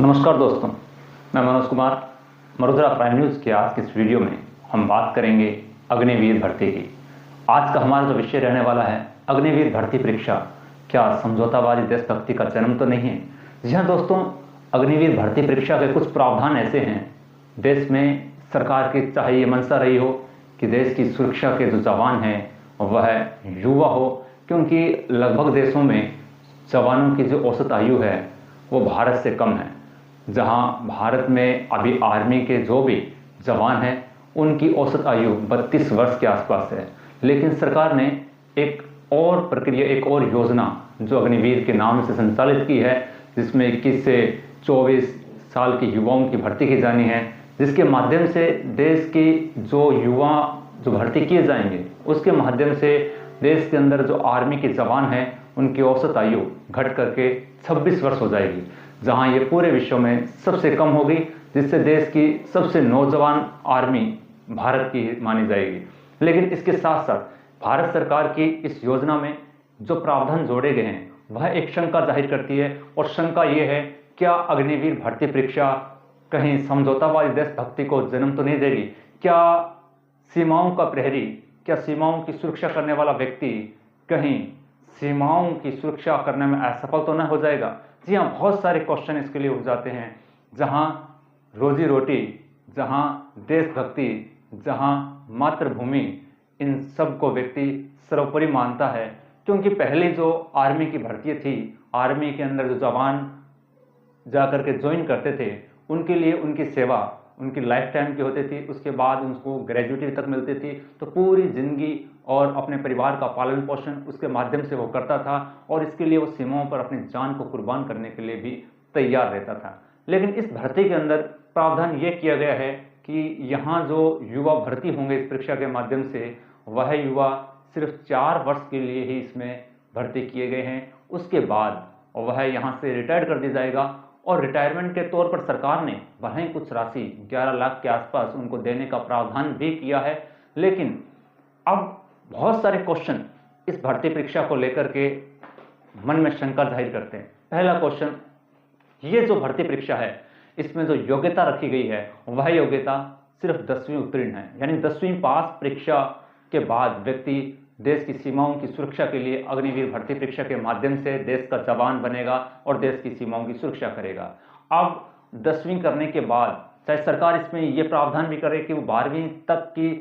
नमस्कार दोस्तों, मैं मनोज कुमार। मरुधरा प्राइम न्यूज़ के आज की इस वीडियो में हम बात करेंगे अग्निवीर भर्ती की। आज का हमारा जो विषय रहने वाला है, अग्निवीर भर्ती परीक्षा क्या समझौतावादी देशभक्ति का जन्म तो नहीं है। जी हाँ दोस्तों, अग्निवीर भर्ती परीक्षा के कुछ प्रावधान ऐसे हैं देश में सरकार की चाहे ये मंशा रही हो कि देश की सुरक्षा के जो जवान हैं वह युवा हो, क्योंकि लगभग देशों में जवानों की जो औसत आयु है वो भारत से कम है। जहां भारत में अभी आर्मी के जो भी जवान हैं उनकी औसत आयु 32 वर्ष के आसपास है, लेकिन सरकार ने एक और प्रक्रिया, एक और योजना जो अग्निवीर के नाम से संचालित की है, जिसमें 21 से 24 साल के युवाओं की भर्ती की जानी है, जिसके माध्यम से देश की जो युवा जो भर्ती किए जाएंगे उसके माध्यम से देश के अंदर जो आर्मी के जवान हैं उनकी औसत आयु घट करके 26 वर्ष हो जाएगी, जहां ये पूरे विश्व में सबसे कम होगी, जिससे देश की सबसे नौजवान आर्मी भारत की मानी जाएगी। लेकिन इसके साथ साथ भारत सरकार की इस योजना में जो प्रावधान जोड़े गए हैं वह एक शंका जाहिर करती है, और शंका ये है, क्या अग्निवीर भर्ती परीक्षा कहीं समझौतावादी देशभक्ति को जन्म तो नहीं देगी? क्या सीमाओं का प्रहरी, क्या सीमाओं की सुरक्षा करने वाला व्यक्ति कहीं सीमाओं की सुरक्षा करने में असफल तो न हो जाएगा? जी हाँ, बहुत सारे क्वेश्चन इसके लिए उठ जाते हैं, जहां रोजी रोटी, जहां देशभक्ति, जहां मातृभूमि, इन सब को व्यक्ति सर्वोपरि मानता है। क्योंकि पहले जो आर्मी की भर्ती थी, आर्मी के अंदर जो जवान जाकर के ज्वाइन करते थे, उनके लिए उनकी सेवा उनकी लाइफ टाइम की होती थी, उसके बाद उनको ग्रेजुएटी तक मिलती थी, तो पूरी जिंदगी और अपने परिवार का पालन पोषण उसके माध्यम से वो करता था, और इसके लिए वो सीमाओं पर अपनी जान को कुर्बान करने के लिए भी तैयार रहता था। लेकिन इस भर्ती के अंदर प्रावधान ये किया गया है कि यहाँ जो युवा भर्ती होंगे इस परीक्षा के माध्यम से, वह युवा सिर्फ 4 वर्ष के लिए ही इसमें भर्ती किए गए हैं। उसके बाद वह यहाँ से रिटायर कर दिया जाएगा, और रिटायरमेंट के तौर पर सरकार ने वहीं कुछ राशि 11 लाख के आसपास उनको देने का प्रावधान भी किया है। लेकिन अब बहुत सारे क्वेश्चन इस भर्ती परीक्षा को लेकर के मन में शंका जाहिर करते हैं। पहला क्वेश्चन, ये जो भर्ती परीक्षा है इसमें जो योग्यता रखी गई है वह योग्यता सिर्फ 10वीं उत्तीर्ण है, यानी 10वीं पास परीक्षा के बाद व्यक्ति देश की सीमाओं की सुरक्षा के लिए अग्निवीर भर्ती परीक्षा के माध्यम से देश का जवान बनेगा और देश की सीमाओं की सुरक्षा करेगा। अब 10वीं करने के बाद चाहे सरकार इसमें यह प्रावधान भी करे कि वो 12वीं तक की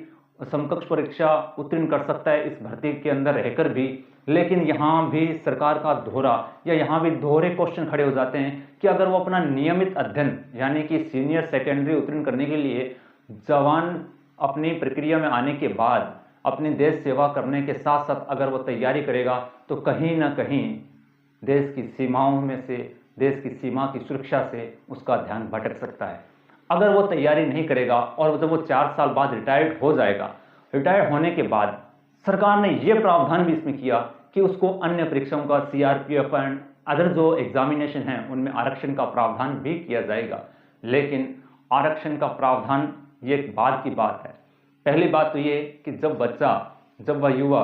समकक्ष परीक्षा उत्तीर्ण कर सकता है इस भर्ती के अंदर रहकर भी, लेकिन यहाँ भी सरकार का दोहरा या यहाँ भी दोहरे क्वेश्चन खड़े हो जाते हैं कि अगर वो अपना नियमित अध्ययन यानी कि सीनियर सेकेंडरी उत्तीर्ण करने के लिए जवान अपनी प्रक्रिया में आने के बाद अपनी देश सेवा करने के साथ साथ अगर वो तैयारी करेगा, तो कहीं ना कहीं देश की सीमाओं में से, देश की सीमा की सुरक्षा से उसका ध्यान भटक सकता है। अगर वो तैयारी नहीं करेगा और जब वो 4 साल बाद रिटायर्ड हो जाएगा, रिटायर्ड होने के बाद सरकार ने ये प्रावधान भी इसमें किया कि उसको अन्य परीक्षाओं का सीआरपीएफ एंड अदर जो एग्जामिनेशन है उनमें आरक्षण का प्रावधान भी किया जाएगा। लेकिन आरक्षण का प्रावधान ये एक बाद की बात है। पहली बात तो ये कि जब वह युवा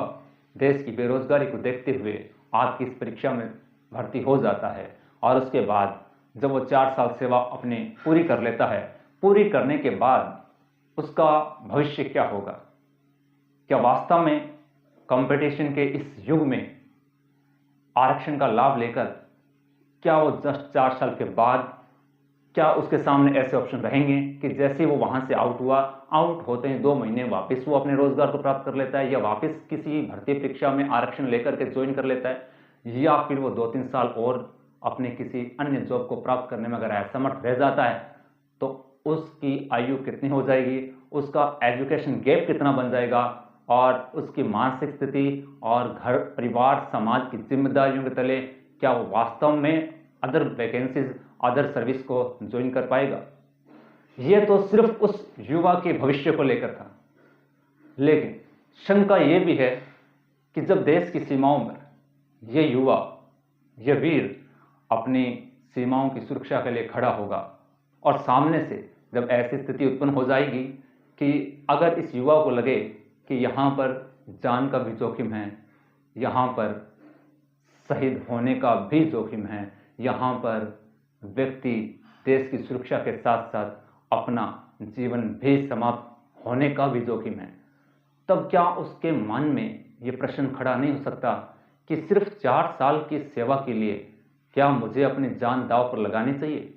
देश की बेरोजगारी को देखते हुए आपकी इस परीक्षा में भर्ती हो जाता है, और उसके बाद जब वो 4 साल सेवा अपनी पूरी कर लेता है, पूरी करने के बाद उसका भविष्य क्या होगा? क्या वास्तव में कंपटीशन के इस युग में आरक्षण का लाभ लेकर क्या वो जस्ट 4 साल के बाद क्या उसके सामने ऐसे ऑप्शन रहेंगे कि जैसे वो वहां से आउट होते हैं 2 महीने वापस वो अपने रोजगार को प्राप्त कर लेता है, या वापस किसी भर्ती परीक्षा में आरक्षण लेकर के ज्वाइन कर लेता है, या फिर वो 2-3 साल और अपने किसी अन्य जॉब को प्राप्त करने में अगर असमर्थ रह जाता है, तो उसकी आयु कितनी हो जाएगी, उसका एजुकेशन गैप कितना बन जाएगा, और उसकी मानसिक स्थिति और घर परिवार समाज की जिम्मेदारियों के तले क्या वो वास्तव में अदर वैकेंसीज, अदर सर्विस को ज्वाइन कर पाएगा? यह तो सिर्फ उस युवा के भविष्य को लेकर था। लेकिन शंका यह भी है कि जब देश की सीमाओं पर यह युवा, यह वीर अपनी सीमाओं की सुरक्षा के लिए खड़ा होगा, और सामने से जब ऐसी स्थिति उत्पन्न हो जाएगी कि अगर इस युवा को लगे कि यहाँ पर जान का भी जोखिम है, यहाँ पर शहीद होने का भी जोखिम है, यहाँ पर व्यक्ति देश की सुरक्षा के साथ साथ अपना जीवन भी समाप्त होने का भी जोखिम है, तब क्या उसके मन में ये प्रश्न खड़ा नहीं हो सकता कि सिर्फ 4 साल की सेवा के लिए क्या मुझे अपनी जान दांव पर लगानी चाहिए?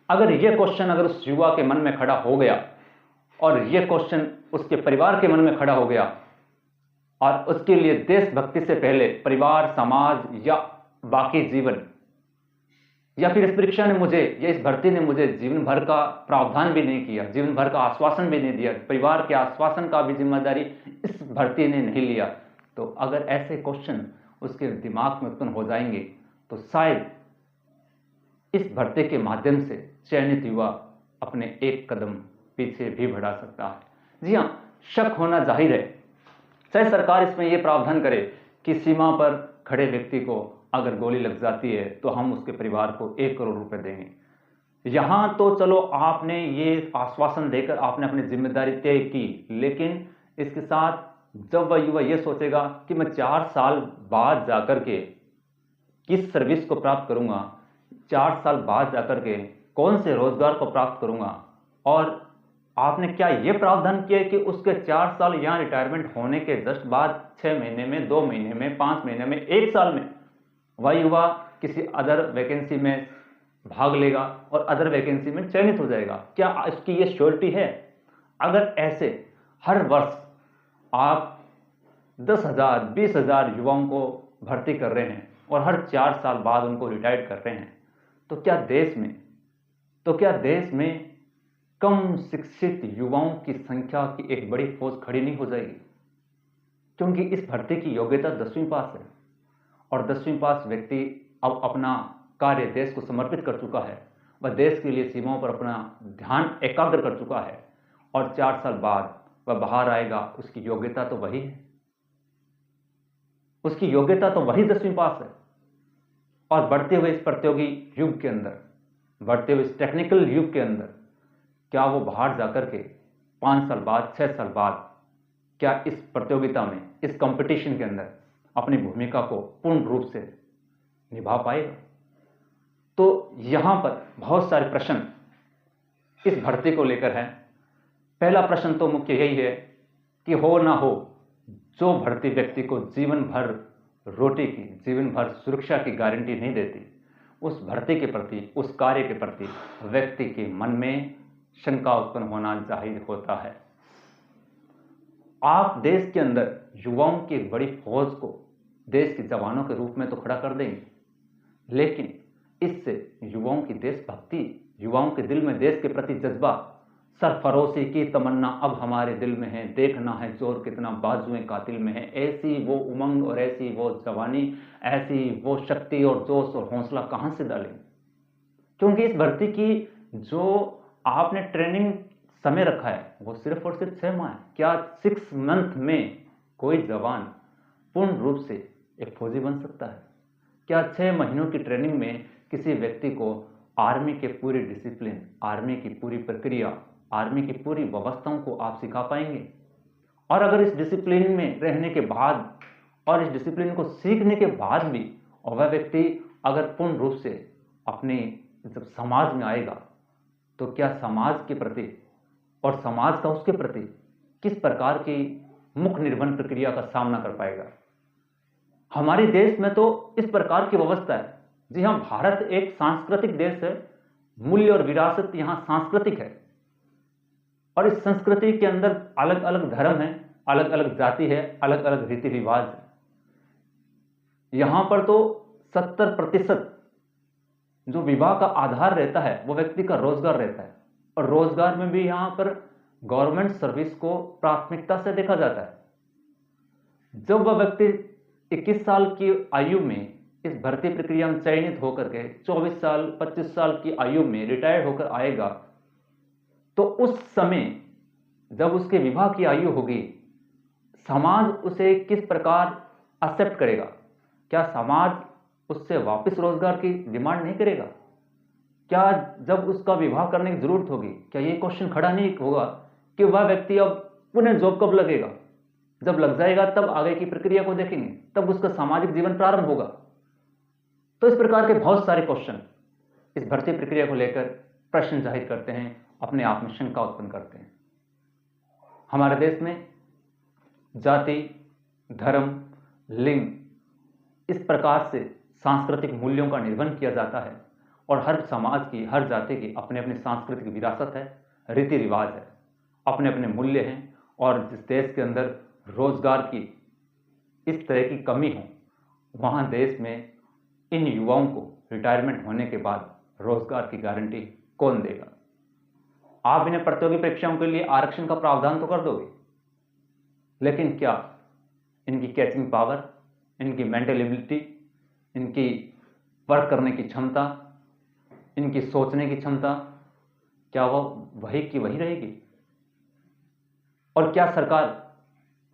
अगर ये क्वेश्चन अगर उस युवा के मन में खड़ा हो गया और ये क्वेश्चन उसके परिवार के मन में खड़ा हो गया और उसके लिए देशभक्ति से पहले परिवार, समाज या बाकी जीवन, या फिर इस परीक्षा ने मुझे या इस भर्ती ने मुझे जीवन भर का प्रावधान भी नहीं किया, जीवन भर का आश्वासन भी नहीं दिया, परिवार के आश्वासन का भी जिम्मेदारी इस भर्ती ने नहीं लिया, तो अगर ऐसे क्वेश्चन उसके दिमाग में उत्पन्न हो जाएंगे तो शायद इस भर्ती के माध्यम से चयनित युवा अपने एक कदम पीछे भी बढ़ा सकता है। जी हाँ, शक होना जाहिर है। चाहे सरकार इसमें यह प्रावधान करे कि सीमा पर खड़े व्यक्ति को अगर गोली लग जाती है तो हम उसके परिवार को 1 करोड़ रुपए देंगे। यहां तो चलो आपने ये आश्वासन देकर आपने अपनी जिम्मेदारी तय की, लेकिन इसके साथ जब वह युवा ये सोचेगा कि मैं 4 साल बाद जाकर के किस सर्विस को प्राप्त करूंगा, 4 साल बाद जाकर के कौन से रोजगार को प्राप्त करूंगा, और आपने क्या यह प्रावधान किया कि उसके 4 साल यहां रिटायरमेंट होने के जस्ट बाद 6 महीने में, 2 महीने में, 5 महीने में, 1 साल में वह युवा किसी अदर वैकेंसी में भाग लेगा और अदर वैकेंसी में चयनित हो जाएगा? क्या इसकी ये श्योरिटी है? अगर ऐसे हर वर्ष आप 10,000, 20,000 युवाओं को भर्ती कर रहे हैं और हर 4 साल बाद उनको रिटायर्ड कर रहे हैं, तो क्या देश में कम शिक्षित युवाओं की संख्या की एक बड़ी फौज खड़ी नहीं हो जाएगी? क्योंकि इस भर्ती की योग्यता 10वीं पास है और 10वीं पास व्यक्ति अब अपना कार्य देश को समर्पित कर चुका है, वह देश के लिए सीमाओं पर अपना ध्यान एकाग्र कर चुका है और 4 साल बाद वह बाहर आएगा, उसकी योग्यता तो वही है, उसकी योग्यता तो वही 10वीं पास है। और बढ़ते हुए इस प्रतियोगी युग के अंदर, बढ़ते हुए इस टेक्निकल युग के अंदर, क्या वो बाहर जाकर के 5 साल बाद, 6 साल बाद क्या इस प्रतियोगिता में, इस कंपटीशन के अंदर अपनी भूमिका को पूर्ण रूप से निभा पाएगा? तो यहां पर बहुत सारे प्रश्न इस भर्ती को लेकर है। पहला प्रश्न तो मुख्य यही है कि हो ना हो, जो भर्ती व्यक्ति को जीवन भर रोटी की, जीवन भर सुरक्षा की गारंटी नहीं देती, उस भर्ती के प्रति, उस कार्य के प्रति व्यक्ति के मन में शंका उत्पन्न होना जाहिर होता है। आप देश के अंदर युवाओं की एक बड़ी फौज को देश के जवानों के रूप में तो खड़ा कर देंगे, लेकिन इससे युवाओं की देशभक्ति, युवाओं के दिल में देश के प्रति जज्बा, सरफरोशी की तमन्ना अब हमारे दिल में है, देखना है जोर कितना बाजुएं कातिल में है, ऐसी वो उमंग और ऐसी वो जवानी, ऐसी वो शक्ति और जोश और हौसला कहां से डालें? क्योंकि इस भर्ती की जो आपने ट्रेनिंग समय रखा है वो सिर्फ और सिर्फ 6 माह है। क्या 6 मंथ में कोई जवान पूर्ण रूप से एक फौजी बन सकता है? क्या 6 महीनों की ट्रेनिंग में किसी व्यक्ति को आर्मी के पूरी डिसिप्लिन, आर्मी की पूरी प्रक्रिया, आर्मी की पूरी व्यवस्थाओं को आप सिखा पाएंगे? और अगर इस डिसिप्लिन में रहने के बाद और इस डिसिप्लिन को सीखने के बाद भी और वह व्यक्ति अगर पूर्ण रूप से अपने जब समाज में आएगा, तो क्या समाज के प्रति और समाज का उसके प्रति किस प्रकार की मुख निर्बंध प्रक्रिया का सामना कर पाएगा? हमारे देश में तो इस प्रकार की व्यवस्था है। जी हाँ, भारत एक सांस्कृतिक देश है, मूल्य और विरासत यहां सांस्कृतिक है, और इस संस्कृति के अंदर अलग अलग धर्म है, अलग अलग जाति है, अलग अलग रीति रिवाज है। यहां पर तो 70% जो विवाह का आधार रहता है वो व्यक्ति का रोजगार रहता है, और रोजगार में भी यहां पर गवर्नमेंट सर्विस को प्राथमिकता से देखा जाता है। जब वह व्यक्ति 21 साल की आयु में इस भर्ती प्रक्रिया में चयनित होकर के 24 साल, 25 साल की आयु में रिटायर्ड होकर आएगा, तो उस समय जब उसके विवाह की आयु होगी, समाज उसे किस प्रकार एक्सेप्ट करेगा? क्या समाज उससे वापस रोजगार की डिमांड नहीं करेगा? क्या जब उसका विवाह करने की जरूरत होगी, क्या ये क्वेश्चन खड़ा नहीं होगा कि वह व्यक्ति अब पुनः जॉब कब लगेगा? जब लग जाएगा तब आगे की प्रक्रिया को देखेंगे, तब उसका सामाजिक जीवन प्रारंभ होगा। तो इस प्रकार के बहुत सारे क्वेश्चन इस भर्ती प्रक्रिया को लेकर प्रश्न जाहिर करते हैं, अपने आप में शंका उत्पन्न करते हैं। हमारे देश में जाति, धर्म, लिंग इस प्रकार से सांस्कृतिक मूल्यों का निर्वहन किया जाता है और हर समाज की, हर जाति की अपने अपनी सांस्कृतिक विरासत है, रीति रिवाज है, अपने अपने मूल्य हैं। और जिस देश के अंदर रोजगार की इस तरह की कमी हो, वहाँ देश में इन युवाओं को रिटायरमेंट होने के बाद रोजगार की गारंटी कौन देगा? आप इन्हें प्रतियोगी परीक्षाओं के लिए आरक्षण का प्रावधान तो कर दोगे, लेकिन क्या इनकी कैचिंग पावर, इनकी मेंटल एबिलिटी, इनकी वर्क करने की क्षमता, इनकी सोचने की क्षमता, क्या वो वही की वही रहेगी? और क्या सरकार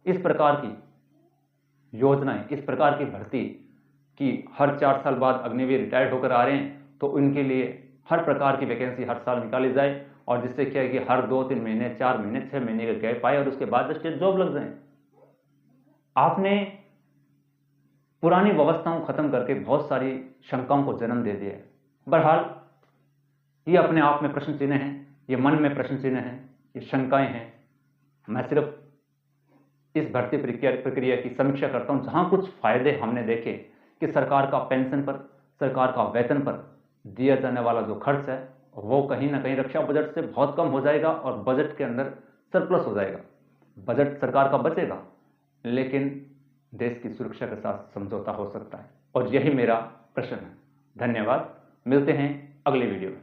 इस प्रकार की योजनाएं, इस प्रकार की भर्ती कि हर 4 साल बाद अग्निवीर रिटायर्ड होकर आ रहे हैं तो उनके लिए हर प्रकार की वैकेंसी हर साल निकाली जाए, और जिससे क्या है कि हर 2-3 महीने, 4 महीने, 6 महीने का गैप आए और उसके बाद स्टेट जॉब लग जाए? आपने पुरानी व्यवस्थाओं को खत्म करके बहुत सारी शंकाओं को जन्म दे दिया है। बहरहाल ये अपने आप में प्रश्न चिन्ह हैं, ये मन में प्रश्न चिन्ह हैं, ये शंकाएं हैं। मैं सिर्फ इस भर्ती प्रक्रिया की समीक्षा करता हूं जहां कुछ फायदे हमने देखे कि सरकार का पेंशन पर, सरकार का वेतन पर दिया जाने वाला जो खर्च है वो कहीं ना कहीं रक्षा बजट से बहुत कम हो जाएगा और बजट के अंदर सरप्लस हो जाएगा। बजट सरकार का बचेगा, लेकिन देश की सुरक्षा के साथ समझौता हो सकता है। और यही मेरा प्रश्न है। धन्यवाद, मिलते हैं अगले वीडियो में।